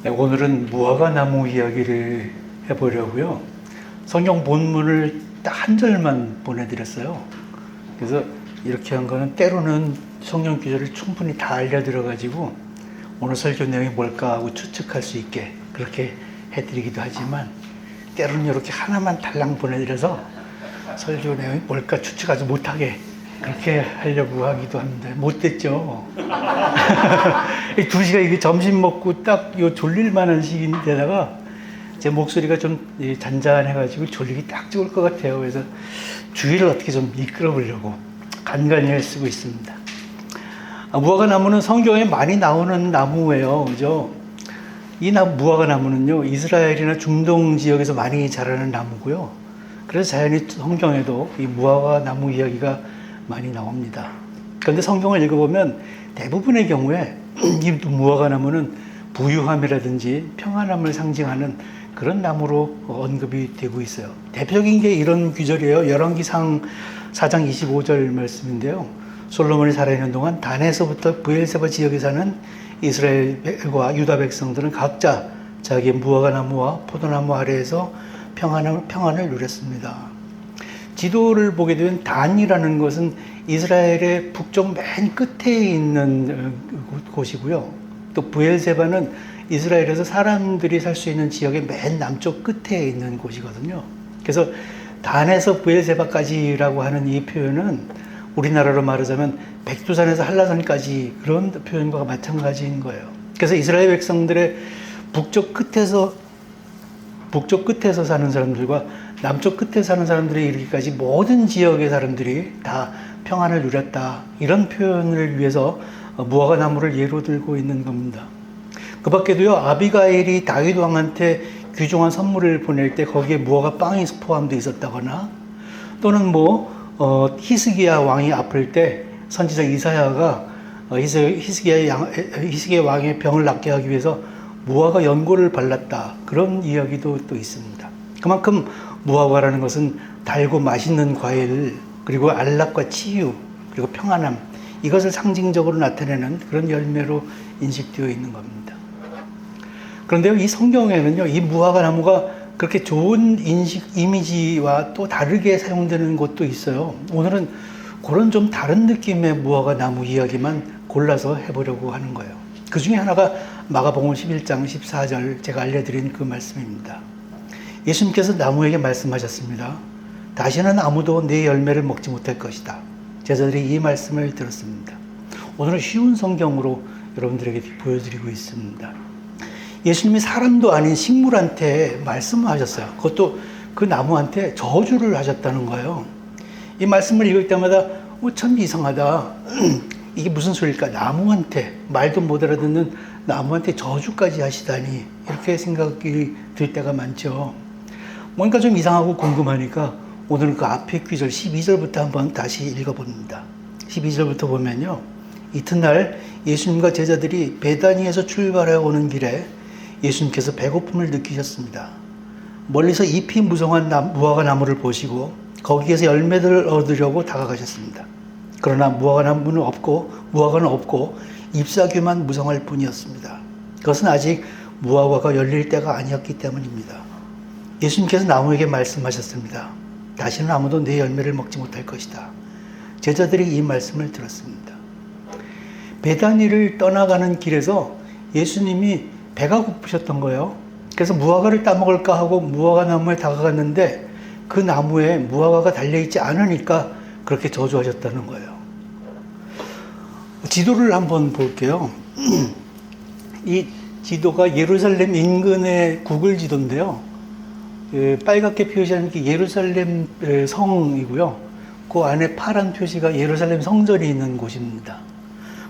오늘은 무화과 나무 이야기를 해보려고요. 성경 본문을 딱 한 절만 보내드렸어요. 그래서 이렇게 한 거는 때로는 성경 구절을 충분히 다 알려드려가지고 오늘 설교 내용이 뭘까 하고 추측할 수 있게 그렇게 해드리기도 하지만 때로는 이렇게 하나만 달랑 보내드려서 설교 내용이 뭘까 추측하지 못하게 그렇게 하려고 하기도 하는데 못됐죠. 2시간 이게 점심 먹고 딱 요 졸릴 만한 시기인데다가 제 목소리가 좀 잔잔해가지고 졸리기 딱 좋을 것 같아요. 그래서 주의를 어떻게 좀 이끌어 보려고 간간히 애쓰고 있습니다. 무화과 나무는 성경에 많이 나오는 나무예요. 그죠? 이 무화과 나무는요, 이스라엘이나 중동 지역에서 많이 자라는 나무고요. 그래서 자연히 성경에도 이 무화과 나무 이야기가 많이 나옵니다. 그런데 성경을 읽어보면 대부분의 경우에 이 무화과 나무는 부유함이라든지 평안함을 상징하는 그런 나무로 언급이 되고 있어요. 대표적인 게 이런 구절이에요. 열왕기상 4장 25절 말씀인데요. 솔로몬이 살아있는 동안 단에서부터 브엘세바 지역에 사는 이스라엘과 유다 백성들은 각자 자기의 무화과 나무와 포도나무 아래에서 평안을 누렸습니다. 지도를 보게 되면 단이라는 것은 이스라엘의 북쪽 맨 끝에 있는 곳이고요. 또 브엘세바는 이스라엘에서 사람들이 살 수 있는 지역의 맨 남쪽 끝에 있는 곳이거든요. 그래서 단에서 브엘세바까지라고 하는 이 표현은 우리나라로 말하자면 백두산에서 한라산까지 그런 표현과 마찬가지인 거예요. 그래서 이스라엘 백성들의 북쪽 끝에서 사는 사람들과 남쪽 끝에 사는 사람들이 이르기까지 모든 지역의 사람들이 다 평안을 누렸다. 이런 표현을 위해서 무화과 나무를 예로 들고 있는 겁니다. 그 밖에도요, 아비가일이 다윗 왕한테 귀중한 선물을 보낼 때 거기에 무화과 빵이 포함되어 있었다거나 또는 히스기야 왕이 아플 때 선지자 이사야가 히스기야 왕의 병을 낫게 하기 위해서 무화과 연고를 발랐다. 그런 이야기도 또 있습니다. 그만큼 무화과라는 것은 달고 맛있는 과일, 그리고 안락과 치유, 그리고 평안함, 이것을 상징적으로 나타내는 그런 열매로 인식되어 있는 겁니다. 그런데요, 이 성경에는요, 이 무화과 나무가 그렇게 좋은 이미지와 또 다르게 사용되는 곳도 있어요. 오늘은 그런 좀 다른 느낌의 무화과 나무 이야기만 골라서 해보려고 하는 거예요. 그 중에 하나가 마가복음 11장 14절 제가 알려드린 그 말씀입니다. 예수님께서 나무에게 말씀하셨습니다. 다시는 아무도 내 열매를 먹지 못할 것이다. 제자들이 이 말씀을 들었습니다. 오늘은 쉬운 성경으로 여러분들에게 보여드리고 있습니다. 예수님이 사람도 아닌 식물한테 말씀하셨어요. 그것도 그 나무한테 저주를 하셨다는 거예요. 이 말씀을 읽을 때마다 참 이상하다. 이게 무슨 소리일까? 나무한테, 말도 못 알아듣는 나무한테 저주까지 하시다니, 이렇게 생각이 들 때가 많죠. 뭔가 좀 이상하고 궁금하니까 오늘은 그 앞에 구절 12절부터 한번 다시 읽어봅니다. 12절부터 보면요, 이튿날 예수님과 제자들이 베다니에서 출발해 오는 길에 예수님께서 배고픔을 느끼셨습니다. 멀리서 잎이 무성한 무화과 나무를 보시고 거기에서 열매들을 얻으려고 다가가셨습니다. 그러나 무화과는 없고 잎사귀만 무성할 뿐이었습니다. 그것은 아직 무화과가 열릴 때가 아니었기 때문입니다. 예수님께서 나무에게 말씀하셨습니다. 다시는 아무도 내 열매를 먹지 못할 것이다. 제자들이 이 말씀을 들었습니다. 베다니를 떠나가는 길에서 예수님이 배가 고프셨던 거예요. 그래서 무화과를 따먹을까 하고 무화과 나무에 다가갔는데 그 나무에 무화과가 달려있지 않으니까 그렇게 저주하셨다는 거예요. 지도를 한번 볼게요. 이 지도가 예루살렘 인근의 구글 지도인데요. 빨갛게 표시하는 게 예루살렘 성이고요. 그 안에 파란 표시가 예루살렘 성전이 있는 곳입니다.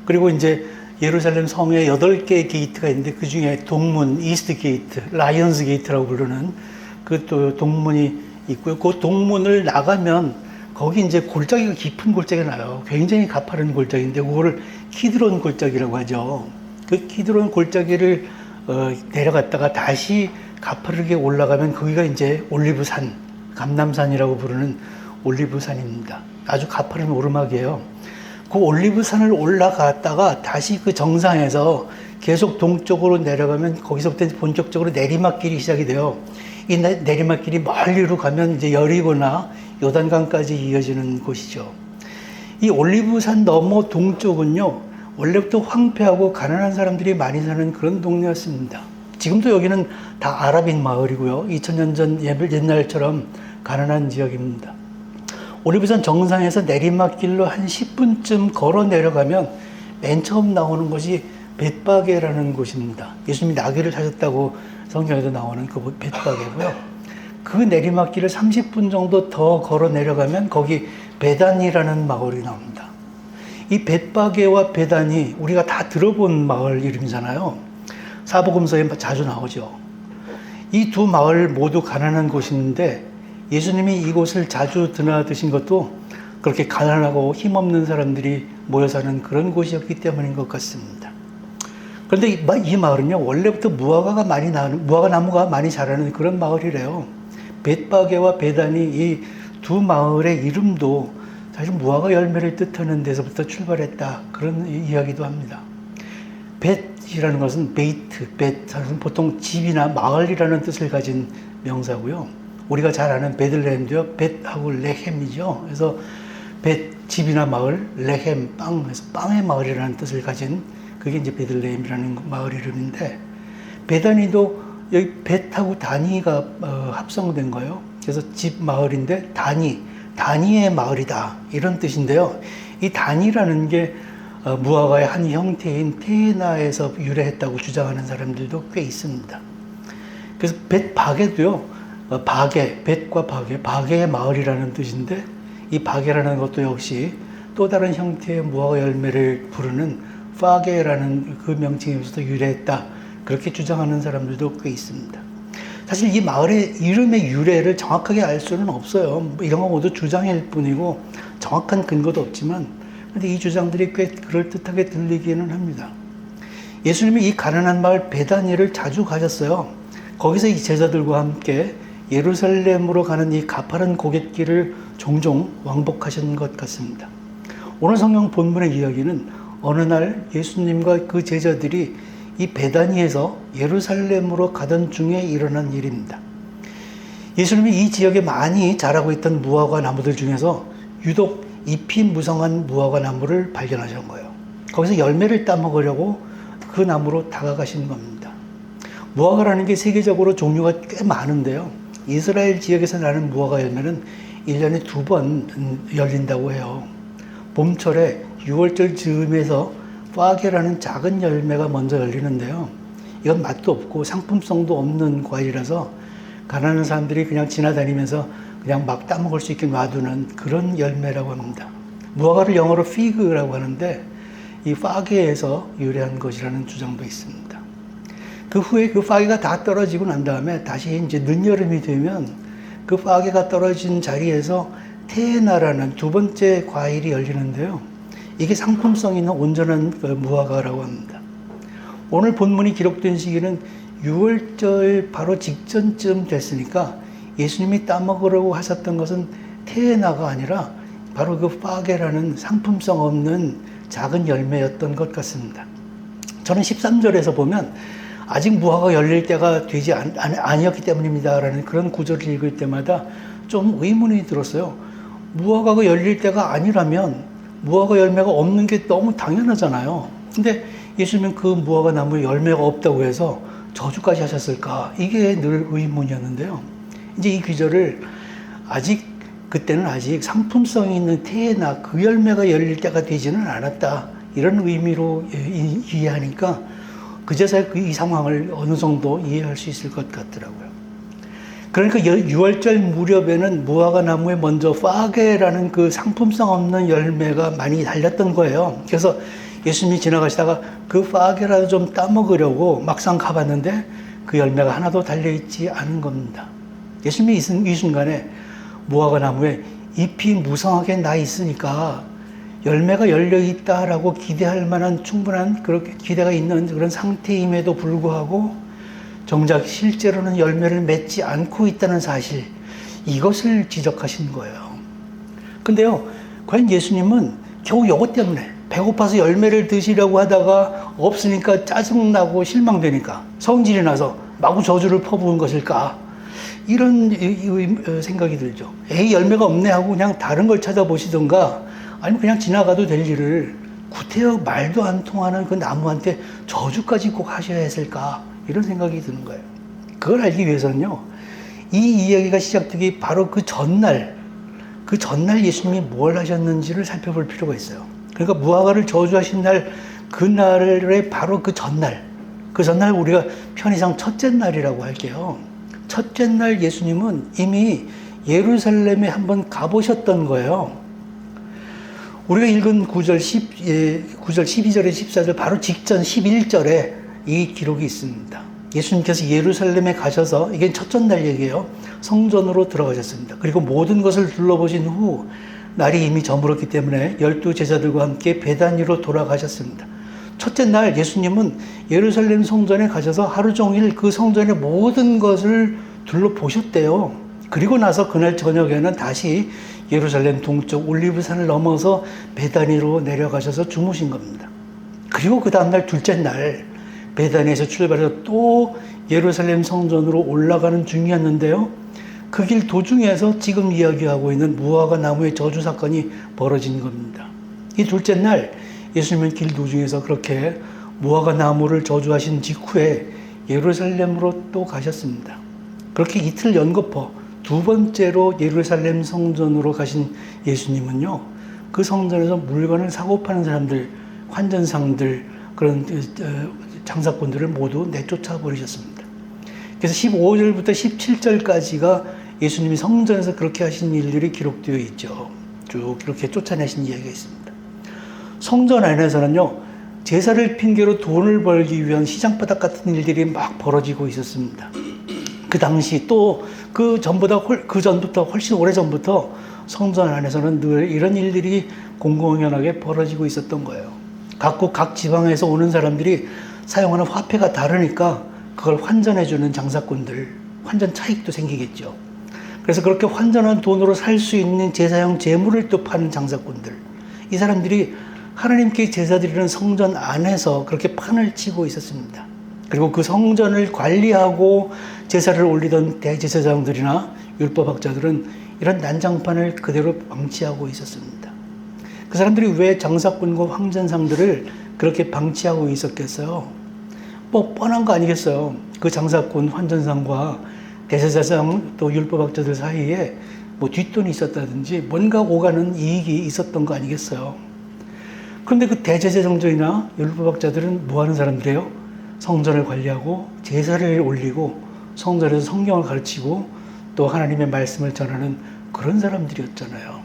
그리고 이제 예루살렘 성에 8개의 게이트가 있는데 그 중에 동문, 이스트 게이트, 라이언스 게이트라고 부르는 그 또 동문이 있고요. 그 동문을 나가면 거기 이제 골짜기가 깊은 골짜기가 나요. 굉장히 가파른 골짜기인데 그거를 키드론 골짜기라고 하죠. 그 키드론 골짜기를 내려갔다가 다시 가파르게 올라가면 거기가 이제 올리브산, 감람산이라고 부르는 올리브산입니다. 아주 가파른 오르막이에요. 그 올리브산을 올라갔다가 다시 그 정상에서 계속 동쪽으로 내려가면 거기서부터 본격적으로 내리막길이 시작이 돼요. 이 내리막길이 멀리로 가면 이제 여리고나 요단강까지 이어지는 곳이죠. 이 올리브산 너머 동쪽은요, 원래부터 황폐하고 가난한 사람들이 많이 사는 그런 동네였습니다. 지금도 여기는 다 아랍인 마을이고요. 2000년 전 옛날처럼 가난한 지역입니다. 올리브산 정상에서 내리막길로 한 10분쯤 걸어 내려가면 맨 처음 나오는 곳이 벳바게라는 곳입니다. 예수님이 나귀를 타셨다고 성경에도 나오는 그 벳바게고요. 그 내리막길을 30분 정도 더 걸어 내려가면 거기 베단이라는 마을이 나옵니다. 이 벳바게와 베단이 우리가 다 들어본 마을 이름이잖아요. 사복음서에 자주 나오죠. 이 두 마을 모두 가난한 곳인데 예수님이 이곳을 자주 드나드신 것도 그렇게 가난하고 힘없는 사람들이 모여 사는 그런 곳이었기 때문인 것 같습니다. 그런데 이 마을은요, 원래부터 무화과 나무가 많이 자라는 그런 마을이래요. 벳바게와 베단이 이 두 마을의 이름도 사실 무화과 열매를 뜻하는 데서부터 출발했다, 그런 이야기도 합니다. 벳이라는 것은 베이트, 벳은 보통 집이나 마을이라는 뜻을 가진 명사고요. 우리가 잘 아는 베들레헴도요, 벳하고 레헴이죠. 그래서 벳, 집이나 마을, 레헴, 빵, 그래서 빵의 마을이라는 뜻을 가진 그게 이제 베들레헴이라는 마을 이름인데, 베다니도 여기 벳하고 다니가 합성된 거예요. 그래서 집 마을인데 다니의 마을이다, 이런 뜻인데요. 이 다니라는 게 무화과의 한 형태인 테에나에서 유래했다고 주장하는 사람들도 꽤 있습니다. 그래서 벳바게도요, 벳과 바게의 마을이라는 뜻인데, 이 바게라는 것도 역시 또 다른 형태의 무화과 열매를 부르는 파게라는 그 명칭에서도 유래했다, 그렇게 주장하는 사람들도 꽤 있습니다. 사실 이 마을의 이름의 유래를 정확하게 알 수는 없어요. 이런 거 모두 주장일 뿐이고 정확한 근거도 없지만, 그런데 이 주장들이 꽤 그럴듯하게 들리기는 합니다. 예수님이 이 가난한 마을 베다니를 자주 가셨어요. 거기서 이 제자들과 함께 예루살렘으로 가는 이 가파른 고갯길을 종종 왕복하신 것 같습니다. 오늘 성경 본문의 이야기는 어느 날 예수님과 그 제자들이 이 베다니에서 예루살렘으로 가던 중에 일어난 일입니다. 예수님이 이 지역에 많이 자라고 있던 무화과 나무들 중에서 유독 잎이 무성한 무화과 나무를 발견하신 거예요. 거기서 열매를 따먹으려고 그 나무로 다가가신 겁니다. 무화과라는 게 세계적으로 종류가 꽤 많은데요. 이스라엘 지역에서 나는 무화과 열매는 1년에 2번 열린다고 해요. 봄철에 6월절 즈음에서 파게라는 작은 열매가 먼저 열리는데요. 이건 맛도 없고 상품성도 없는 과일이라서 가난한 사람들이 그냥 지나다니면서 그냥 막 따먹을 수 있게 놔두는 그런 열매라고 합니다. 무화과를 영어로 피그라고 하는데 이 파게에서 유래한 것이라는 주장도 있습니다. 그 후에 그 파게가 다 떨어지고 난 다음에 다시 이제 늦여름이 되면 그 파게가 떨어진 자리에서 테에나라는 두 번째 과일이 열리는데요. 이게 상품성 있는 온전한 무화과라고 합니다. 오늘 본문이 기록된 시기는 6월절 바로 직전쯤 됐으니까 예수님이 따먹으려고 하셨던 것은 테에나가 아니라 바로 그 파게라는 상품성 없는 작은 열매였던 것 같습니다. 저는 13절에서 보면 아직 무화과가 열릴 때가 되지 아니었기 때문입니다 라는 그런 구절을 읽을 때마다 좀 의문이 들었어요. 무화과가 열릴 때가 아니라면 무화과 열매가 없는 게 너무 당연하잖아요. 근데 예수님은 그 무화과 나무에 열매가 없다고 해서 저주까지 하셨을까? 이게 늘 의문이었는데요. 이제 이 귀절을 그때는 아직 상품성이 있는 테에나 그 열매가 열릴 때가 되지는 않았다, 이런 의미로 이해하니까 그제서야 이 상황을 어느 정도 이해할 수 있을 것 같더라고요. 그러니까 6월절 무렵에는 무화과 나무에 먼저 파게라는 그 상품성 없는 열매가 많이 달렸던 거예요. 그래서 예수님이 지나가시다가 그 파게라도 좀 따먹으려고 막상 가봤는데 그 열매가 하나도 달려있지 않은 겁니다. 예수님이 이 순간에 무화과 나무에 잎이 무성하게 나 있으니까 열매가 열려있다라고 기대할 만한 충분한 그렇게 기대가 있는 그런 상태임에도 불구하고 정작 실제로는 열매를 맺지 않고 있다는 사실, 이것을 지적하신 거예요. 근데요, 과연 예수님은 겨우 요것 때문에 배고파서 열매를 드시려고 하다가 없으니까 짜증나고 실망되니까 성질이 나서 마구 저주를 퍼부은 것일까? 이런 생각이 들죠. 에이, 열매가 없네 하고 그냥 다른 걸 찾아보시던가 아니면 그냥 지나가도 될 일을 구태여 말도 안 통하는 그 나무한테 저주까지 꼭 하셔야 했을까? 이런 생각이 드는 거예요. 그걸 알기 위해서는요, 이 이야기가 시작되기 바로 그 전날 예수님이 뭘 하셨는지를 살펴볼 필요가 있어요. 그러니까 무화과를 저주하신 날, 그날의 바로 그 전날 우리가 편의상 첫째 날이라고 할게요. 첫째 날 예수님은 이미 예루살렘에 한번 가보셨던 거예요. 우리가 읽은 9절 12절에 14절 바로 직전 11절에 이 기록이 있습니다. 예수님께서 예루살렘에 가셔서, 이게 첫째 날 얘기예요. 성전으로 들어가셨습니다. 그리고 모든 것을 둘러보신 후 날이 이미 저물었기 때문에 12 제자들과 함께 베다니로 돌아가셨습니다. 첫째 날 예수님은 예루살렘 성전에 가셔서 하루 종일 그 성전의 모든 것을 둘러보셨대요. 그리고 나서 그날 저녁에는 다시 예루살렘 동쪽 올리브산을 넘어서 베다니로 내려가셔서 주무신 겁니다. 그리고 그 다음날 둘째 날 베다니에서 출발해서 또 예루살렘 성전으로 올라가는 중이었는데요. 그 길 도중에서 지금 이야기하고 있는 무화과 나무의 저주 사건이 벌어진 겁니다. 이 둘째 날 예수님은 길 도중에서 그렇게 무화과 나무를 저주하신 직후에 예루살렘으로 또 가셨습니다. 그렇게 이틀 연거푸 두 번째로 예루살렘 성전으로 가신 예수님은요, 그 성전에서 물건을 사고 파는 사람들, 환전상들, 그런 장사꾼들을 모두 내쫓아 버리셨습니다. 그래서 15절부터 17절까지가 예수님이 성전에서 그렇게 하신 일들이 기록되어 있죠. 쭉 이렇게 쫓아내신 이야기가 있습니다. 성전 안에서는요, 제사를 핑계로 돈을 벌기 위한 시장바닥 같은 일들이 막 벌어지고 있었습니다. 그 당시 또 그 전부터 훨씬 오래전부터 성전 안에서는 늘 이런 일들이 공공연하게 벌어지고 있었던 거예요. 각 지방에서 오는 사람들이 사용하는 화폐가 다르니까 그걸 환전해주는 장사꾼들, 환전 차익도 생기겠죠. 그래서 그렇게 환전한 돈으로 살 수 있는 제사용 제물을 또 파는 장사꾼들, 이 사람들이 하나님께 제사드리는 성전 안에서 그렇게 판을 치고 있었습니다. 그리고 그 성전을 관리하고 제사를 올리던 대제사장들이나 율법학자들은 이런 난장판을 그대로 방치하고 있었습니다. 그 사람들이 왜 장사꾼과 황전상들을 그렇게 방치하고 있었겠어요? 뭐 뻔한 거 아니겠어요? 그 장사꾼, 환전상과 대제사장 또 율법학자들 사이에 뭐 뒷돈이 있었다든지 뭔가 오가는 이익이 있었던 거 아니겠어요? 그런데 그 대제사장들이나 율법학자들은 뭐 하는 사람들이에요? 성전을 관리하고 제사를 올리고 성전에서 성경을 가르치고 또 하나님의 말씀을 전하는 그런 사람들이었잖아요.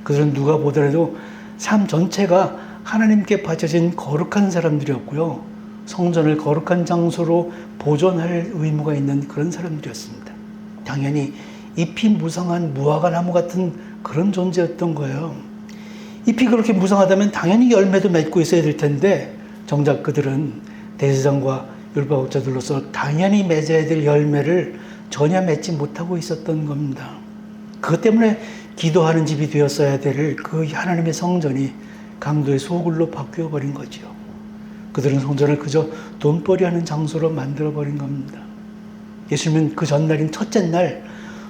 그들은 누가 보더라도 삶 전체가 하나님께 바쳐진 거룩한 사람들이었고요. 성전을 거룩한 장소로 보존할 의무가 있는 그런 사람들이었습니다. 당연히 잎이 무성한 무화과 나무 같은 그런 존재였던 거예요. 잎이 그렇게 무성하다면 당연히 열매도 맺고 있어야 될 텐데 정작 그들은 대제사장과 율법학자들로서 당연히 맺어야 될 열매를 전혀 맺지 못하고 있었던 겁니다. 그것 때문에 기도하는 집이 되었어야 될 그 하나님의 성전이 강도의 소굴로 바뀌어버린 거죠. 그들은 성전을 그저 돈벌이하는 장소로 만들어버린 겁니다. 예수님은 그 전날인 첫째 날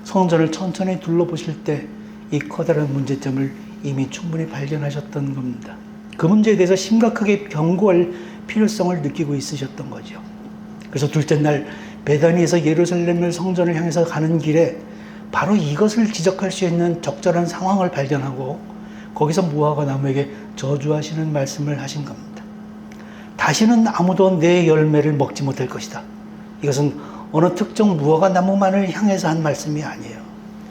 성전을 천천히 둘러보실 때 이 커다란 문제점을 이미 충분히 발견하셨던 겁니다. 그 문제에 대해서 심각하게 경고할 필요성을 느끼고 있으셨던 거죠. 그래서 둘째 날 베다니에서 예루살렘 성전을 향해서 가는 길에 바로 이것을 지적할 수 있는 적절한 상황을 발견하고 거기서 무화과 나무에게 저주하시는 말씀을 하신 겁니다. 다시는 아무도 내 열매를 먹지 못할 것이다. 이것은 어느 특정 무화과 나무만을 향해서 한 말씀이 아니에요.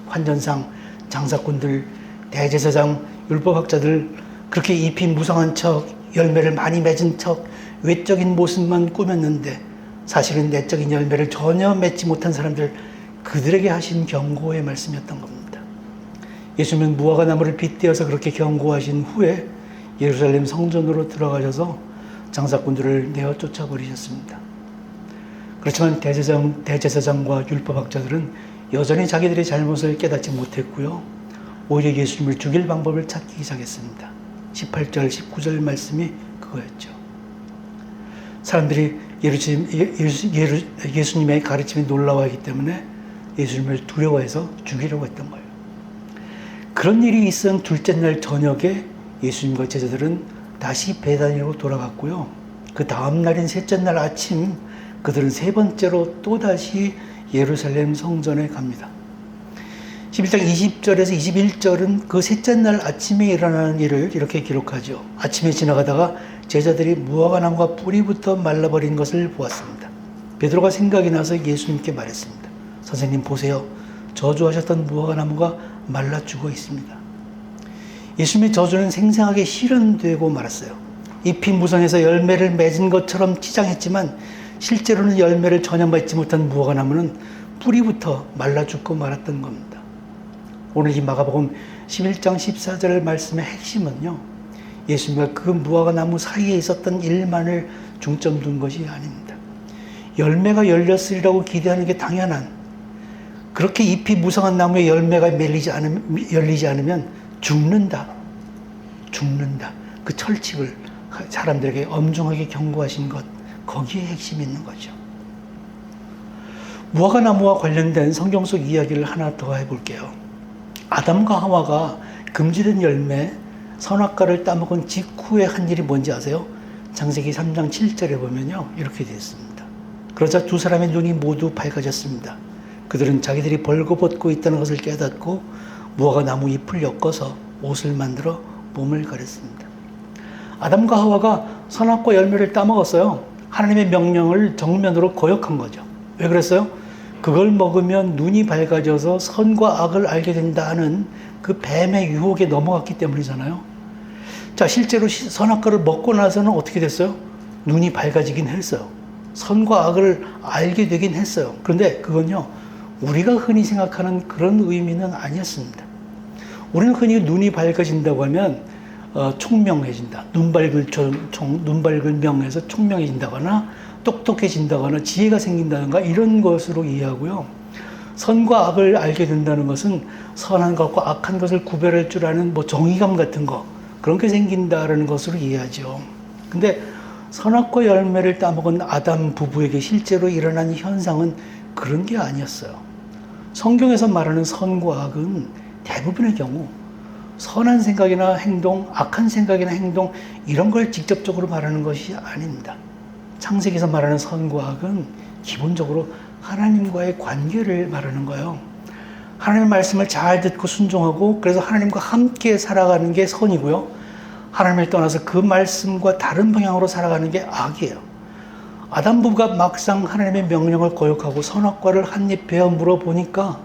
환전상, 장사꾼들, 대제사장, 율법학자들, 그렇게 잎이 무성한 척, 열매를 많이 맺은 척, 외적인 모습만 꾸몄는데 사실은 내적인 열매를 전혀 맺지 못한 사람들, 그들에게 하신 경고의 말씀이었던 겁니다. 예수님은 무화과 나무를 빗대어서 그렇게 경고하신 후에 예루살렘 성전으로 들어가셔서 장사꾼들을 내어 쫓아버리셨습니다. 그렇지만 대제사장과 율법학자들은 여전히 자기들의 잘못을 깨닫지 못했고요. 오히려 예수님을 죽일 방법을 찾기 시작했습니다. 18절, 19절 말씀이 그거였죠. 사람들이 예수님의 가르침에 놀라워하기 때문에 예수님을 두려워해서 죽이려고 했던 거예요. 그런 일이 있은 둘째 날 저녁에 예수님과 제자들은 다시 베다니로 돌아갔고요. 그 다음 날인 셋째 날 아침 그들은 세 번째로 또다시 예루살렘 성전에 갑니다. 11장 20절에서 21절은 그 셋째 날 아침에 일어나는 일을 이렇게 기록하죠. 아침에 지나가다가 제자들이 무화과나무가 뿌리부터 말라버린 것을 보았습니다. 베드로가 생각이 나서 예수님께 말했습니다. 선생님 보세요. 저주하셨던 무화과나무가 말라 죽어 있습니다. 예수님의 저주는 생생하게 실현되고 말았어요. 잎이 무성해서 열매를 맺은 것처럼 치장했지만 실제로는 열매를 전혀 맺지 못한 무화과나무는 뿌리부터 말라 죽고 말았던 겁니다. 오늘 이 마가복음 11장 14절 말씀의 핵심은요, 예수님과 그 무화과나무 사이에 있었던 일만을 중점 둔 것이 아닙니다. 열매가 열렸으리라고 기대하는 게 당연한, 그렇게 잎이 무성한 나무에 열매가 열리지 않으면 죽는다. 그 철칙을 사람들에게 엄중하게 경고하신 것, 거기에 핵심이 있는 거죠. 무화과나무와 관련된 성경 속 이야기를 하나 더 해볼게요. 아담과 하와가 금지된 열매, 선악과를 따먹은 직후에 한 일이 뭔지 아세요? 창세기 3장 7절에 보면요, 이렇게 되어 있습니다. 그러자 두 사람의 눈이 모두 밝아졌습니다. 그들은 자기들이 벌거벗고 있다는 것을 깨닫고 무화과나무 잎을 엮어서 옷을 만들어 몸을 가렸습니다. 아담과 하와가 선악과 열매를 따먹었어요. 하나님의 명령을 정면으로 거역한 거죠. 왜 그랬어요? 그걸 먹으면 눈이 밝아져서 선과 악을 알게 된다는 그 뱀의 유혹에 넘어갔기 때문이잖아요. 자, 실제로 선악과를 먹고 나서는 어떻게 됐어요? 눈이 밝아지긴 했어요. 선과 악을 알게 되긴 했어요. 그런데 그건요, 우리가 흔히 생각하는 그런 의미는 아니었습니다. 우리는 흔히 눈이 밝아진다고 하면 총명해진다. 눈 밝을 명에서 총명해진다거나 똑똑해진다거나 지혜가 생긴다든가 이런 것으로 이해하고요. 선과 악을 알게 된다는 것은 선한 것과 악한 것을 구별할 줄 아는 정의감 같은 거, 그런 게 생긴다라는 것으로 이해하죠. 근데 선악과 열매를 따먹은 아담 부부에게 실제로 일어난 현상은 그런 게 아니었어요. 성경에서 말하는 선과 악은 대부분의 경우 선한 생각이나 행동, 악한 생각이나 행동, 이런 걸 직접적으로 말하는 것이 아닙니다. 창세기에서 말하는 선과 악은 기본적으로 하나님과의 관계를 말하는 거예요. 하나님의 말씀을 잘 듣고 순종하고 그래서 하나님과 함께 살아가는 게 선이고요. 하나님을 떠나서 그 말씀과 다른 방향으로 살아가는 게 악이에요. 아담 부부가 막상 하나님의 명령을 거역하고 선악과를 한 입 베어 물어보니까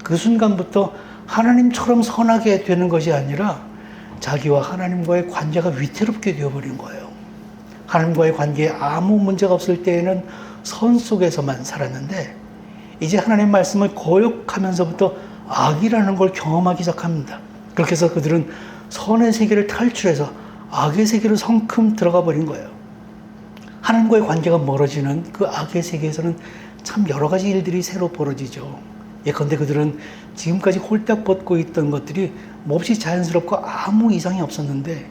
그 순간부터 하나님처럼 선하게 되는 것이 아니라 자기와 하나님과의 관계가 위태롭게 되어버린 거예요. 하나님과의 관계에 아무 문제가 없을 때에는 선 속에서만 살았는데 이제 하나님 말씀을 거역하면서부터 악이라는 걸 경험하기 시작합니다. 그렇게 해서 그들은 선의 세계를 탈출해서 악의 세계로 성큼 들어가 버린 거예요. 하나님과의 관계가 멀어지는 그 악의 세계에서는 참 여러 가지 일들이 새로 벌어지죠. 예컨대 그들은 지금까지 홀딱 벗고 있던 것들이 몹시 자연스럽고 아무 이상이 없었는데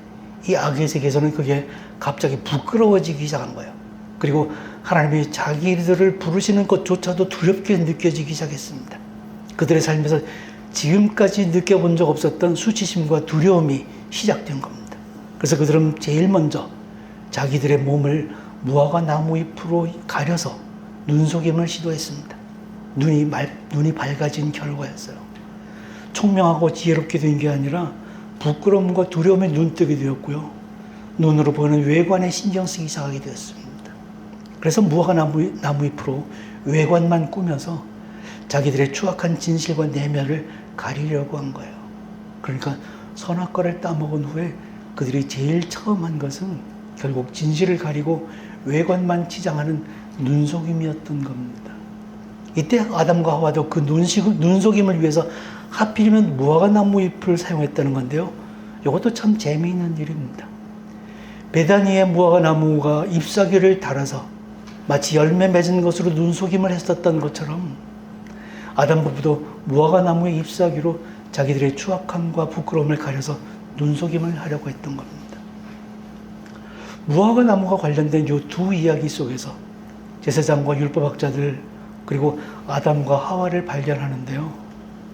이 악의 세계에서는 그게 갑자기 부끄러워지기 시작한 거예요. 그리고 하나님이 자기들을 부르시는 것조차도 두렵게 느껴지기 시작했습니다. 그들의 삶에서 지금까지 느껴본 적 없었던 수치심과 두려움이 시작된 겁니다. 그래서 그들은 제일 먼저 자기들의 몸을 무화과 나무 잎으로 가려서 눈속임을 시도했습니다. 눈이 밝아진 결과였어요. 총명하고 지혜롭게 된 게 아니라 부끄러움과 두려움에 눈뜨게 되었고요. 눈으로 보는 외관에 신경 쓰기 시작하게 되었습니다. 그래서 무화과 나무 잎으로 외관만 꾸며서 자기들의 추악한 진실과 내면을 가리려고 한 거예요. 그러니까 선악과를 따먹은 후에 그들이 제일 처음 한 것은 결국 진실을 가리고 외관만 치장하는 눈속임이었던 겁니다. 이때 아담과 하와도 그 눈속임을 위해서 하필이면 무화과 나무 잎을 사용했다는 건데요. 이것도 참 재미있는 일입니다. 베다니의 무화과 나무가 잎사귀를 달아서 마치 열매 맺은 것으로 눈속임을 했었던 것처럼 아담 부부도 무화과 나무의 잎사귀로 자기들의 추악함과 부끄러움을 가려서 눈속임을 하려고 했던 겁니다. 무화과 나무가 관련된 이 두 이야기 속에서 제사장과 율법학자들 그리고 아담과 하와를 발견하는데요.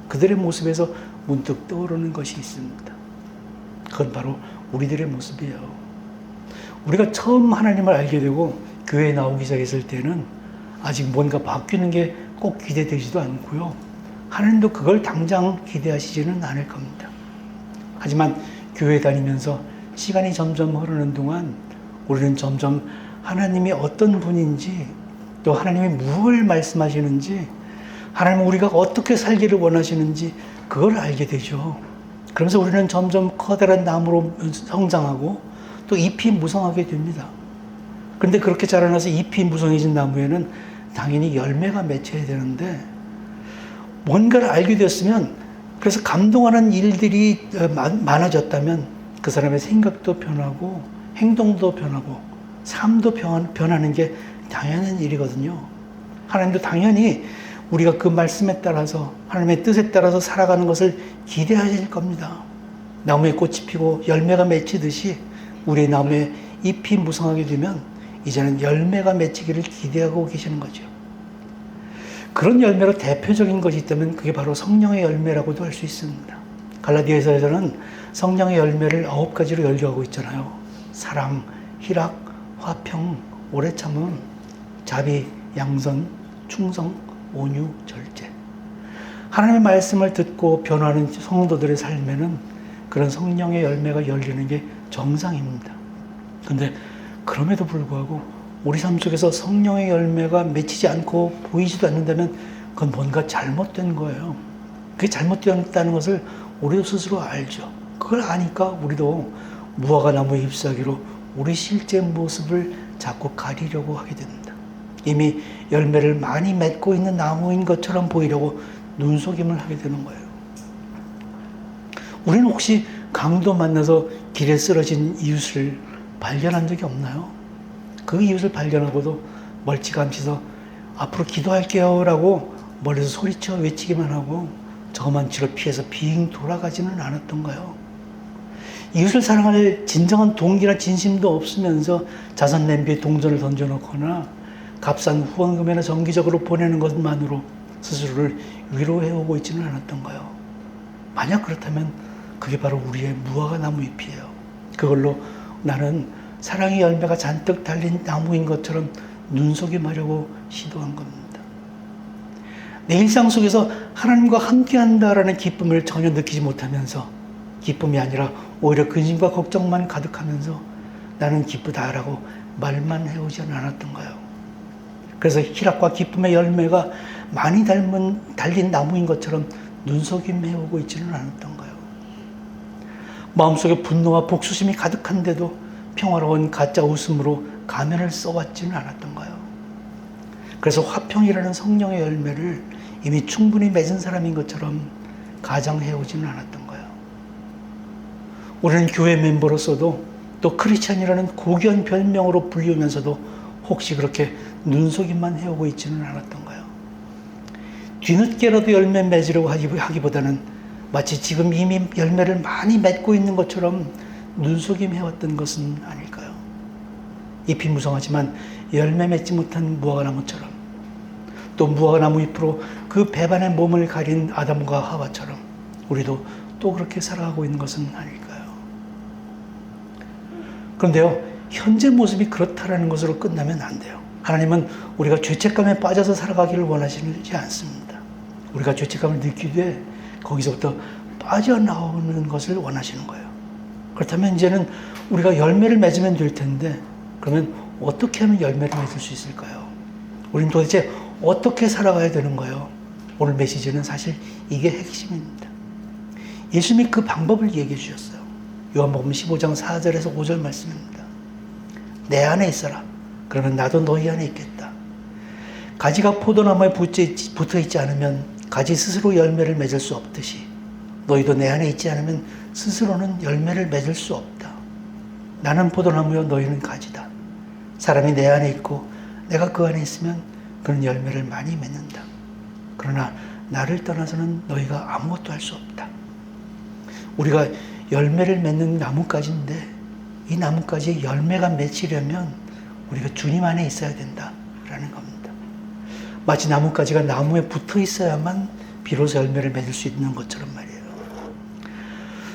그들의 모습에서 문득 떠오르는 것이 있습니다. 그건 바로 우리들의 모습이에요. 우리가 처음 하나님을 알게 되고 교회에 나오기 시작했을 때는 아직 뭔가 바뀌는 게 꼭 기대되지도 않고요. 하나님도 그걸 당장 기대하시지는 않을 겁니다. 하지만 교회 다니면서 시간이 점점 흐르는 동안 우리는 점점 하나님이 어떤 분인지 또 하나님이 무엇을 말씀하시는지 하나님은 우리가 어떻게 살기를 원하시는지 그걸 알게 되죠. 그러면서 우리는 점점 커다란 나무로 성장하고 또 잎이 무성하게 됩니다. 그런데 그렇게 자라나서 잎이 무성해진 나무에는 당연히 열매가 맺혀야 되는데 뭔가를 알게 되었으면 그래서 감동하는 일들이 많아졌다면 그 사람의 생각도 변하고 행동도 변하고 삶도 변하는 게 당연한 일이거든요. 하나님도 당연히 우리가 그 말씀에 따라서 하나님의 뜻에 따라서 살아가는 것을 기대하실 겁니다. 나무에 꽃이 피고 열매가 맺히듯이 우리의 나무에 잎이 무성하게 되면 이제는 열매가 맺히기를 기대하고 계시는 거죠. 그런 열매로 대표적인 것이 있다면 그게 바로 성령의 열매라고도 할 수 있습니다. 갈라디아서에서는 성령의 열매를 9가지로 연구하고 있잖아요. 사랑, 희락, 화평, 오래 참음, 자비, 양선, 충성, 온유, 절제. 하나님의 말씀을 듣고 변화하는 성도들의 삶에는 그런 성령의 열매가 열리는 게 정상입니다. 그런데 그럼에도 불구하고 우리 삶 속에서 성령의 열매가 맺히지 않고 보이지도 않는다면 그건 뭔가 잘못된 거예요. 그게 잘못되었다는 것을 우리도 스스로 알죠. 그걸 아니까 우리도 무화과 나무 잎사귀로 우리 실제 모습을 자꾸 가리려고 하게 됩니다. 이미 열매를 많이 맺고 있는 나무인 것처럼 보이려고 눈속임을 하게 되는 거예요. 우리는 혹시 강도 만나서 길에 쓰러진 이웃을 발견한 적이 없나요? 그 이웃을 발견하고도 멀찌감치서 앞으로 기도할게요 라고 멀리서 소리쳐 외치기만 하고 저만치로 피해서 빙 돌아가지는 않았던가요? 이웃을 사랑할 진정한 동기나 진심도 없으면서 자선 냄비에 동전을 던져놓거나 값싼 후원금이나 정기적으로 보내는 것만으로 스스로를 위로해오고 있지는 않았던가요? 만약 그렇다면 그게 바로 우리의 무화과 나무 잎이에요. 그걸로 나는 사랑의 열매가 잔뜩 달린 나무인 것처럼 눈속임하려고 시도한 겁니다. 내 일상 속에서 하나님과 함께한다라는 기쁨을 전혀 느끼지 못하면서 기쁨이 아니라 오히려 근심과 걱정만 가득하면서 나는 기쁘다라고 말만 해오지 않았던가요? 그래서 희락과 기쁨의 열매가 많이 달린 나무인 것처럼 눈속임해오고 있지는 않았던가요? 마음속에 분노와 복수심이 가득한데도 평화로운 가짜 웃음으로 가면을 써왔지는 않았던가요? 그래서 화평이라는 성령의 열매를 이미 충분히 맺은 사람인 것처럼 가장해오지는 않았던가요? 우리는 교회 멤버로서도 또 크리스찬이라는 고귀한 별명으로 불리우면서도 혹시 그렇게 눈속임만 해오고 있지는 않았던가요? 뒤늦게라도 열매 맺으려고 하기보다는 마치 지금 이미 열매를 많이 맺고 있는 것처럼 눈속임 해왔던 것은 아닐까요? 잎이 무성하지만 열매 맺지 못한 무화과나무처럼 또 무화과나무 잎으로 그 배반의 몸을 가린 아담과 하와처럼 우리도 또 그렇게 살아가고 있는 것은 아닐까요? 그런데요, 현재 모습이 그렇다라는 것으로 끝나면 안 돼요. 하나님은 우리가 죄책감에 빠져서 살아가기를 원하시지 않습니다. 우리가 죄책감을 느끼되 거기서부터 빠져나오는 것을 원하시는 거예요. 그렇다면 이제는 우리가 열매를 맺으면 될 텐데 그러면 어떻게 하면 열매를 맺을 수 있을까요? 우리는 도대체 어떻게 살아가야 되는 거예요? 오늘 메시지는 사실 이게 핵심입니다. 예수님이 그 방법을 얘기해 주셨어요. 요한복음 15장 4절에서 5절 말씀입니다. 내 안에 있어라. 그러면 나도 너희 안에 있겠다. 가지가 포도나무에 붙어 있지 않으면 가지 스스로 열매를 맺을 수 없듯이 너희도 내 안에 있지 않으면 스스로는 열매를 맺을 수 없다. 나는 포도나무요 너희는 가지다. 사람이 내 안에 있고 내가 그 안에 있으면 그는 열매를 많이 맺는다. 그러나 나를 떠나서는 너희가 아무것도 할 수 없다. 우리가 열매를 맺는 나뭇가지인데 이 나뭇가지에 열매가 맺히려면 우리가 주님 안에 있어야 된다라는 겁니다. 마치 나뭇가지가 나무에 붙어 있어야만 비로소 열매를 맺을 수 있는 것처럼 말이에요.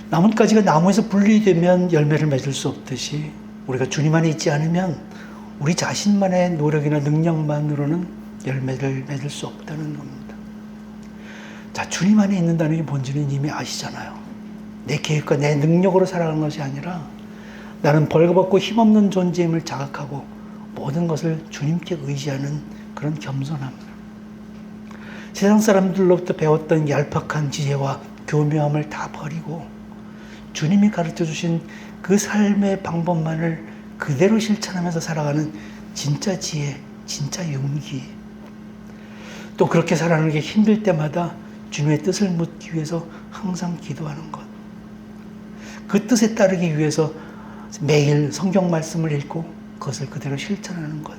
나뭇가지가 나무에서 분리되면 열매를 맺을 수 없듯이 우리가 주님 안에 있지 않으면 우리 자신만의 노력이나 능력만으로는 열매를 맺을 수 없다는 겁니다. 자, 주님 안에 있는다는 게 뭔지는 이미 아시잖아요. 내 계획과 내 능력으로 살아가는 것이 아니라 나는 벌거벗고 힘없는 존재임을 자각하고 모든 것을 주님께 의지하는 그런 겸손함. 세상 사람들로부터 배웠던 얄팍한 지혜와 교묘함을 다 버리고 주님이 가르쳐 주신 그 삶의 방법만을 그대로 실천하면서 살아가는 진짜 지혜, 진짜 용기. 또 그렇게 살아가는 게 힘들 때마다 주님의 뜻을 묻기 위해서 항상 기도하는 것. 그 뜻에 따르기 위해서 매일 성경 말씀을 읽고 그것을 그대로 실천하는 것.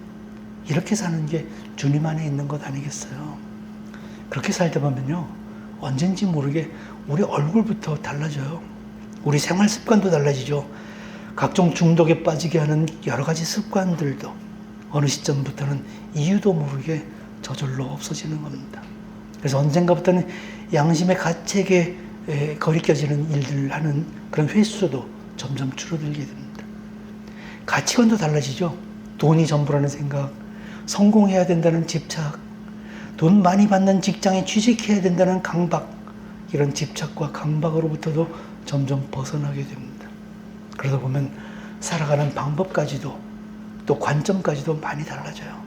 이렇게 사는 게 주님 안에 있는 것 아니겠어요? 그렇게 살다 보면요, 언젠지 모르게 우리 얼굴부터 달라져요. 우리 생활 습관도 달라지죠. 각종 중독에 빠지게 하는 여러 가지 습관들도 어느 시점부터는 이유도 모르게 저절로 없어지는 겁니다. 그래서 언젠가부터는 양심의 가책에 거리껴지는 일들을 하는 그런 횟수도 점점 줄어들게 됩니다. 가치관도 달라지죠. 돈이 전부라는 생각, 성공해야 된다는 집착, 돈 많이 받는 직장에 취직해야 된다는 강박, 이런 집착과 강박으로부터도 점점 벗어나게 됩니다. 그러다 보면 살아가는 방법까지도 또 관점까지도 많이 달라져요.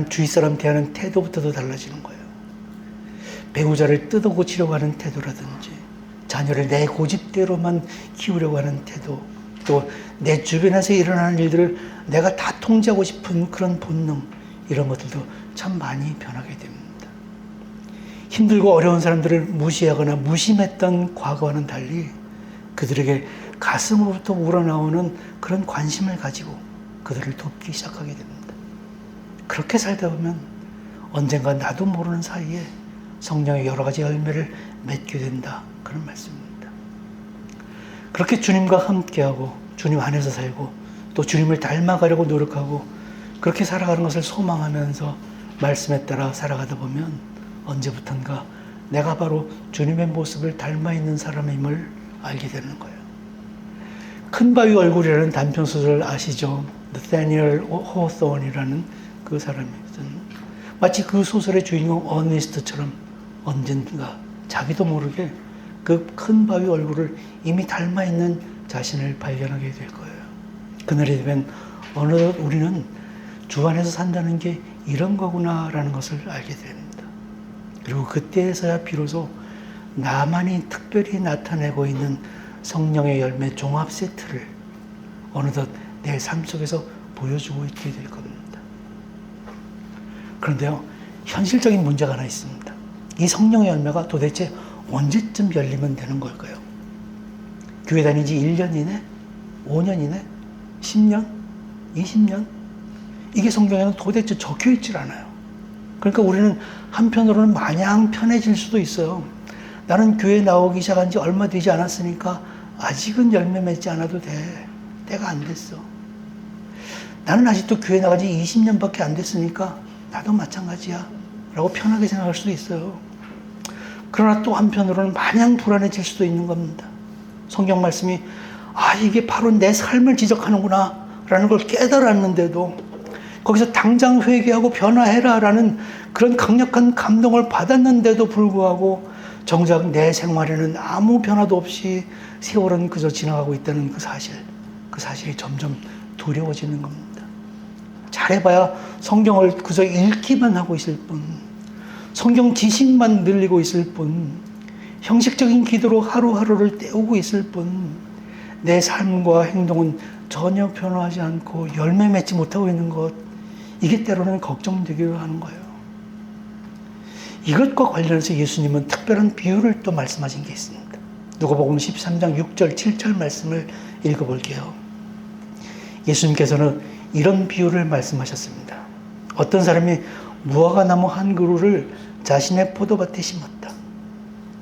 주위 사람 대하는 태도부터도 달라지는 거예요. 배우자를 뜯어고치려고 하는 태도라든지, 자녀를 내 고집대로만 키우려고 하는 태도, 또 내 주변에서 일어나는 일들을 내가 다 통제하고 싶은 그런 본능, 이런 것들도 참 많이 변하게 됩니다. 힘들고 어려운 사람들을 무시하거나 무심했던 과거와는 달리 그들에게 가슴으로부터 우러나오는 그런 관심을 가지고 그들을 돕기 시작하게 됩니다. 그렇게 살다 보면 언젠가 나도 모르는 사이에 성령의 여러 가지 열매를 맺게 된다, 그런 말씀입니다. 그렇게 주님과 함께하고 주님 안에서 살고 또 주님을 닮아가려고 노력하고 그렇게 살아가는 것을 소망하면서 말씀에 따라 살아가다 보면 언제부턴가 내가 바로 주님의 모습을 닮아있는 사람임을 알게 되는 거예요. 큰 바위 얼굴이라는 단편소설 아시죠? 나타니엘 호소언이라는 그 사람이거든요. 마치 그 소설의 주인공 어니스트처럼 언젠가 자기도 모르게 그 큰 바위 얼굴을 이미 닮아있는 자신을 발견하게 될 거예요. 그날이 되면 어느덧 우리는 주 안에서 산다는 게 이런 거구나라는 것을 알게 됩니다. 그리고 그때에서야 비로소 나만이 특별히 나타내고 있는 성령의 열매 종합 세트를 어느덧 내 삶 속에서 보여주고 있게 될 겁니다. 그런데요, 현실적인 문제가 하나 있습니다. 이 성령의 열매가 도대체 언제쯤 열리면 되는 걸까요? 교회 다닌 지 1년 이내? 5년 이내? 10년? 20년? 이게 성경에는 도대체 적혀 있질 않아요. 그러니까 우리는 한편으로는 마냥 편해질 수도 있어요. 나는 교회 나오기 시작한 지 얼마 되지 않았으니까 아직은 열매 맺지 않아도 돼. 때가 안 됐어. 나는 아직도 교회 나간 지 20년밖에 안 됐으니까 나도 마찬가지야 라고 편하게 생각할 수도 있어요. 그러나 또 한편으로는 마냥 불안해질 수도 있는 겁니다. 성경 말씀이 이게 바로 내 삶을 지적하는구나 라는 걸 깨달았는데도 거기서 당장 회개하고 변화해라 라는 그런 강력한 감동을 받았는데도 불구하고 정작 내 생활에는 아무 변화도 없이 세월은 그저 지나가고 있다는 그 사실이 점점 두려워지는 겁니다. 잘해봐야 성경을 그저 읽기만 하고 있을 뿐, 성경 지식만 늘리고 있을 뿐, 형식적인 기도로 하루하루를 때우고 있을 뿐, 내 삶과 행동은 전혀 변화하지 않고 열매 맺지 못하고 있는 것, 이게 때로는 걱정되기도 하는 거예요. 이것과 관련해서 예수님은 특별한 비유를 또 말씀하신 게 있습니다. 누가복음 13장 6절 7절 말씀을 읽어볼게요. 예수님께서는 이런 비유를 말씀하셨습니다. 어떤 사람이 무화과 나무 한 그루를 자신의 포도밭에 심었다.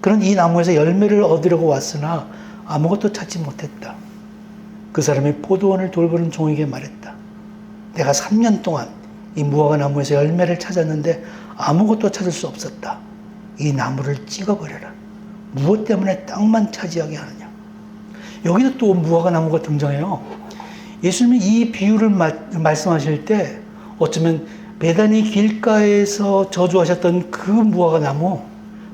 그는 이 나무에서 열매를 얻으려고 왔으나 아무것도 찾지 못했다. 그 사람이 포도원을 돌보는 종에게 말했다. 내가 3년 동안 이 무화과 나무에서 열매를 찾았는데 아무것도 찾을 수 없었다. 이 나무를 찍어버려라. 무엇 때문에 땅만 차지하게 하느냐. 여기도 또 무화과 나무가 등장해요. 예수님이 이 비유를 말씀하실 때 어쩌면 베다니 길가에서 저주하셨던 그 무화과 나무,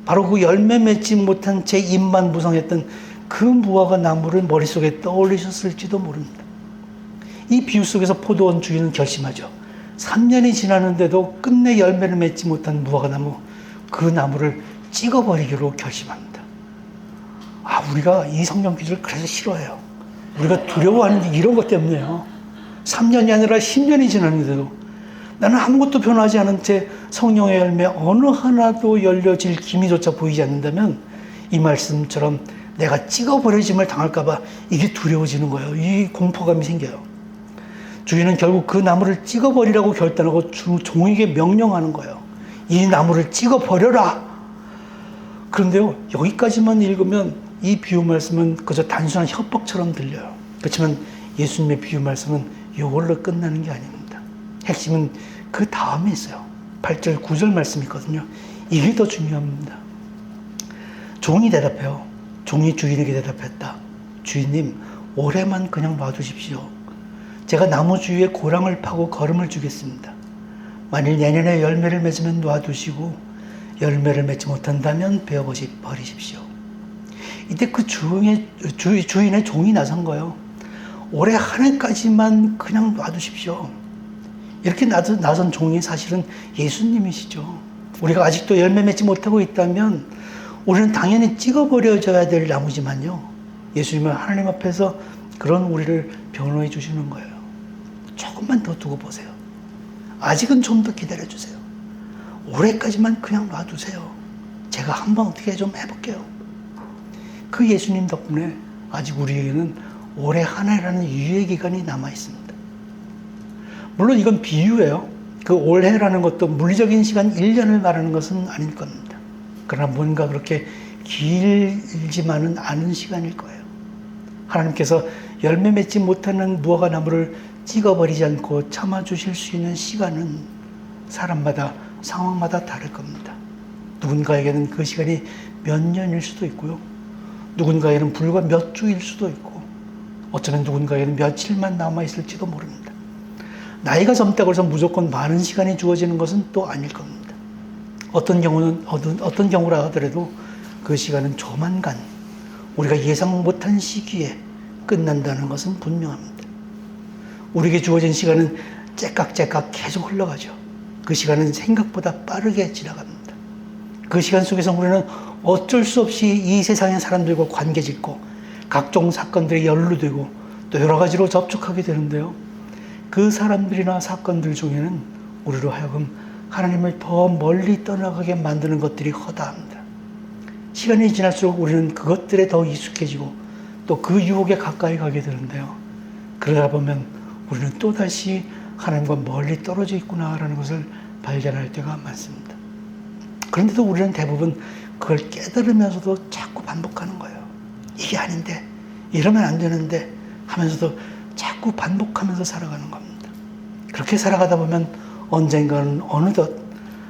바로 그 열매 맺지 못한 제 입만 무성했던 그 무화과 나무를 머릿속에 떠올리셨을지도 모릅니다. 이 비유 속에서 포도원 주인은 결심하죠. 3년이 지났는데도 끝내 열매를 맺지 못한 무화과 나무, 그 나무를 찍어버리기로 결심합니다. 우리가 이 성경 기준을 그래서 싫어해요. 우리가 두려워하는 게 이런 것 때문에요. 3년이 아니라 10년이 지났는데도 나는 아무것도 변하지 않은 채 성령의 열매 어느 하나도 열려질 기미조차 보이지 않는다면 이 말씀처럼 내가 찍어버려짐을 당할까봐 이게 두려워지는 거예요. 이 공포감이 생겨요. 주인은 결국 그 나무를 찍어버리라고 결단하고 종에게 명령하는 거예요. 이 나무를 찍어버려라. 그런데요, 여기까지만 읽으면 이 비유 말씀은 그저 단순한 협박처럼 들려요. 그렇지만 예수님의 비유 말씀은 이걸로 끝나는 게 아닙니다. 핵심은 그 다음에 있어요. 8절, 9절 말씀이 있거든요. 이게 더 중요합니다. 종이 대답해요. 종이 주인에게 대답했다. 주인님, 올해만 그냥 놔두십시오. 제가 나무 주위에 고랑을 파고 거름을 주겠습니다. 만일 내년에 열매를 맺으면 놔두시고 열매를 맺지 못한다면 버리십시오. 이때 그 주인의 종이 나선 거예요. 올해 한 해까지만 그냥 놔두십시오. 이렇게 나선 종이 사실은 예수님이시죠. 우리가 아직도 열매 맺지 못하고 있다면 우리는 당연히 찍어버려져야 될 나무지만요. 예수님은 하나님 앞에서 그런 우리를 변호해 주시는 거예요. 조금만 더 두고 보세요. 아직은 좀 더 기다려주세요. 올해까지만 그냥 놔두세요. 제가 한번 어떻게 좀 해볼게요. 그 예수님 덕분에 아직 우리에게는 올해 한 해라는 유예 기간이 남아 있습니다. 물론 이건 비유예요. 그 올해라는 것도 물리적인 시간 1년을 말하는 것은 아닐 겁니다. 그러나 뭔가 그렇게 길지만은 않은 시간일 거예요. 하나님께서 열매 맺지 못하는 무화과 나무를 찍어버리지 않고 참아주실 수 있는 시간은 사람마다 상황마다 다를 겁니다. 누군가에게는 그 시간이 몇 년일 수도 있고요. 누군가에게는 불과 몇 주일 수도 있고 어쩌면 누군가에게는 며칠만 남아있을지도 모릅니다. 나이가 젊다고 해서 무조건 많은 시간이 주어지는 것은 또 아닐 겁니다. 어떤 경우라 하더라도 그 시간은 조만간 우리가 예상 못한 시기에 끝난다는 것은 분명합니다. 우리에게 주어진 시간은 째깍째깍 계속 흘러가죠. 그 시간은 생각보다 빠르게 지나갑니다. 그 시간 속에서 우리는 어쩔 수 없이 이 세상의 사람들과 관계 짓고 각종 사건들에 연루되고 또 여러 가지로 접촉하게 되는데요. 그 사람들이나 사건들 중에는 우리로 하여금 하나님을 더 멀리 떠나가게 만드는 것들이 허다합니다. 시간이 지날수록 우리는 그것들에 더 익숙해지고 또 그 유혹에 가까이 가게 되는데요. 그러다 보면 우리는 또다시 하나님과 멀리 떨어져 있구나라는 것을 발견할 때가 많습니다. 그런데도 우리는 대부분 그걸 깨달으면서도 자꾸 반복하는 거예요. 이게 아닌데, 이러면 안 되는데 하면서도 자꾸 반복하면서 살아가는 겁니다. 그렇게 살아가다 보면 언젠가는 어느덧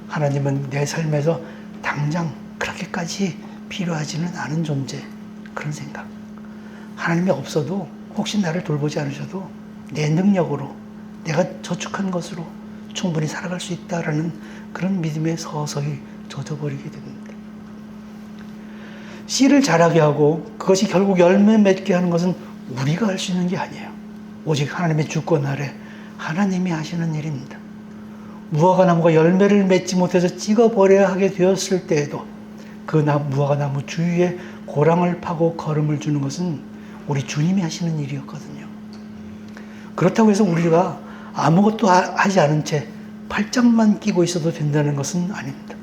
하나님은 내 삶에서 당장 그렇게까지 필요하지는 않은 존재, 그런 생각. 하나님이 없어도 혹시 나를 돌보지 않으셔도 내 능력으로 내가 저축한 것으로 충분히 살아갈 수 있다라는 그런 믿음에 서서히 젖어버리게 됩니다. 씨를 자라게 하고 그것이 결국 열매 맺게 하는 것은 우리가 할 수 있는 게 아니에요. 오직 하나님의 주권 아래 하나님이 하시는 일입니다. 무화과 나무가 열매를 맺지 못해서 찍어버려야 하게 되었을 때에도 그 무화과 나무 주위에 고랑을 파고 거름을 주는 것은 우리 주님이 하시는 일이었거든요. 그렇다고 해서 우리가 아무것도 하지 않은 채 팔짱만 끼고 있어도 된다는 것은 아닙니다.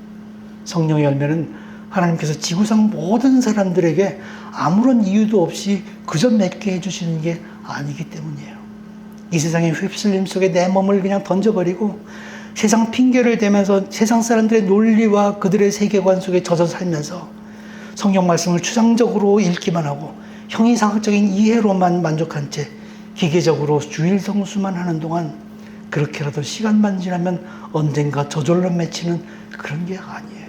성령의 열매는 하나님께서 지구상 모든 사람들에게 아무런 이유도 없이 그저 맺게 해주시는 게 아니기 때문이에요. 이 세상의 휩쓸림 속에 내 몸을 그냥 던져버리고 세상 핑계를 대면서 세상 사람들의 논리와 그들의 세계관 속에 젖어 살면서 성경 말씀을 추상적으로 읽기만 하고 형이상학적인 이해로만 만족한 채 기계적으로 주일 성수만 하는 동안 그렇게라도 시간만 지나면 언젠가 저절로 맺히는 그런 게 아니에요.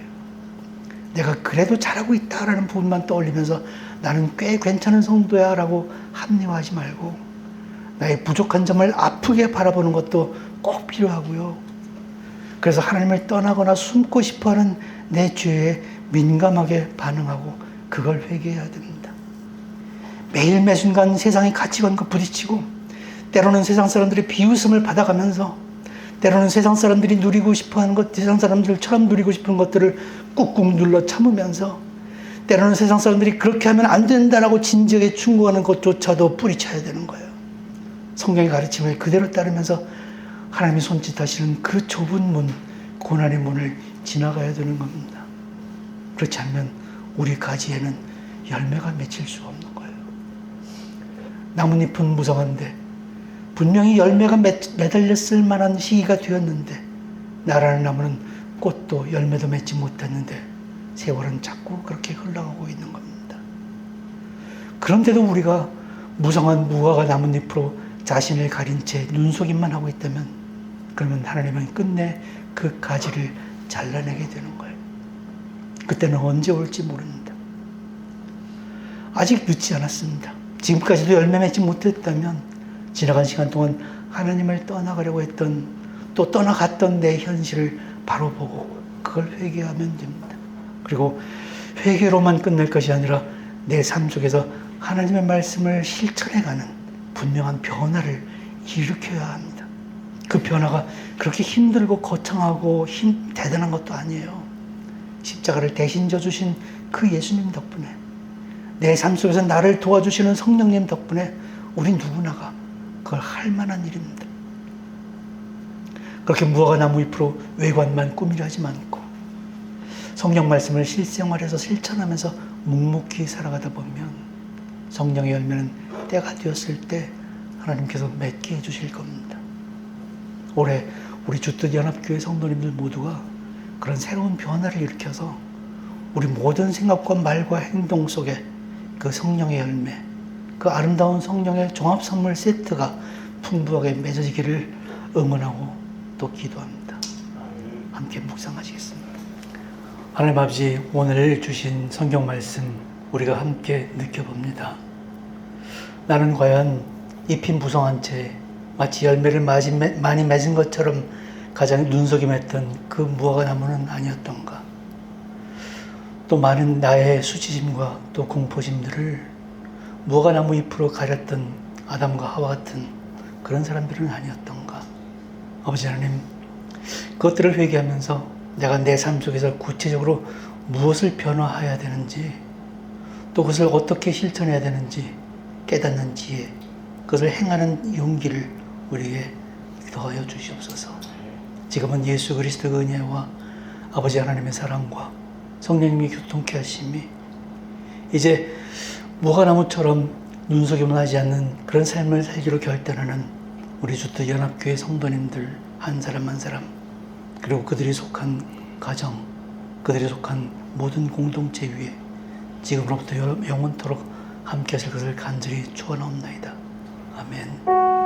내가 그래도 잘하고 있다라는 부분만 떠올리면서 나는 꽤 괜찮은 성도야 라고 합리화하지 말고 나의 부족한 점을 아프게 바라보는 것도 꼭 필요하고요. 그래서 하나님을 떠나거나 숨고 싶어하는 내 죄에 민감하게 반응하고 그걸 회개해야 됩니다. 매일 매순간 세상의 가치관과 부딪히고 때로는 세상 사람들의 비웃음을 받아가면서 때로는 세상 사람들이 누리고 싶어하는 것, 세상 사람들처럼 누리고 싶은 것들을 꾹꾹 눌러 참으면서 때로는 세상 사람들이 그렇게 하면 안 된다라고 진지하게 충고하는 것조차도 뿌리쳐야 되는 거예요. 성경의 가르침을 그대로 따르면서 하나님이 손짓하시는 그 좁은 문, 고난의 문을 지나가야 되는 겁니다. 그렇지 않으면 우리 가지에는 열매가 맺힐 수가 없는 거예요. 나뭇잎은 무성한데 분명히 열매가 매달렸을 만한 시기가 되었는데 나라는 나무는 꽃도 열매도 맺지 못했는데 세월은 자꾸 그렇게 흘러가고 있는 겁니다. 그런데도 우리가 무성한 무화과 나뭇잎으로 자신을 가린 채 눈속임만 하고 있다면 그러면 하나님은 끝내 그 가지를 잘라내게 되는 거예요. 그때는 언제 올지 모릅니다. 아직 늦지 않았습니다. 지금까지도 열매 맺지 못했다면 지나간 시간 동안 하나님을 떠나가려고 했던 또 떠나갔던 내 현실을 바로 보고 그걸 회개하면 됩니다. 그리고 회개로만 끝날 것이 아니라 내 삶 속에서 하나님의 말씀을 실천해가는 분명한 변화를 일으켜야 합니다. 그 변화가 그렇게 힘들고 거창하고 대단한 것도 아니에요. 십자가를 대신 져주신 그 예수님 덕분에 내 삶 속에서 나를 도와주시는 성령님 덕분에 우리 누구나가 그걸 할 만한 일입니다. 그렇게 무화과 나무 잎으로 외관만 꾸미려하지 않고 성령 말씀을 실생활에서 실천하면서 묵묵히 살아가다 보면 성령의 열매는 때가 되었을 때 하나님께서 맺게 해주실 겁니다. 올해 우리 주뜻 연합교회 성도님들 모두가 그런 새로운 변화를 일으켜서 우리 모든 생각과 말과 행동 속에 그 성령의 열매, 그 아름다운 성령의 종합 선물 세트가 풍부하게 맺어지기를 응원하고 또 기도합니다. 함께 묵상하시겠습니다. 하나님 아버지, 오늘 주신 성경 말씀 우리가 함께 느껴봅니다. 나는 과연 잎이 무성한 채 마치 열매를 많이 맺은 것처럼 가장 눈속임했던 그 무화과 나무는 아니었던가? 또 많은 나의 수치심과 또 공포심들을 무화과 나무 잎으로 가렸던 아담과 하와 같은 그런 사람들은 아니었던가? 아버지 하나님, 그것들을 회개하면서 내가 내 삶 속에서 구체적으로 무엇을 변화해야 되는지, 또 그것을 어떻게 실천해야 되는지 깨닫는 지혜, 그것을 행하는 용기를 우리에게 더하여 주시옵소서. 지금은 예수 그리스도의 은혜와 아버지 하나님의 사랑과 성령님의 교통케 하심이 이제 무화과나무처럼 눈속임을 하지 않는 그런 삶을 살기로 결단하는 우리 주뜻 연합교회 성도님들 한 사람 한 사람, 그리고 그들이 속한 가정, 그들이 속한 모든 공동체 위에 지금으로부터 영원토록 함께 하실 것을 간절히 축원하옵나이다. 아멘.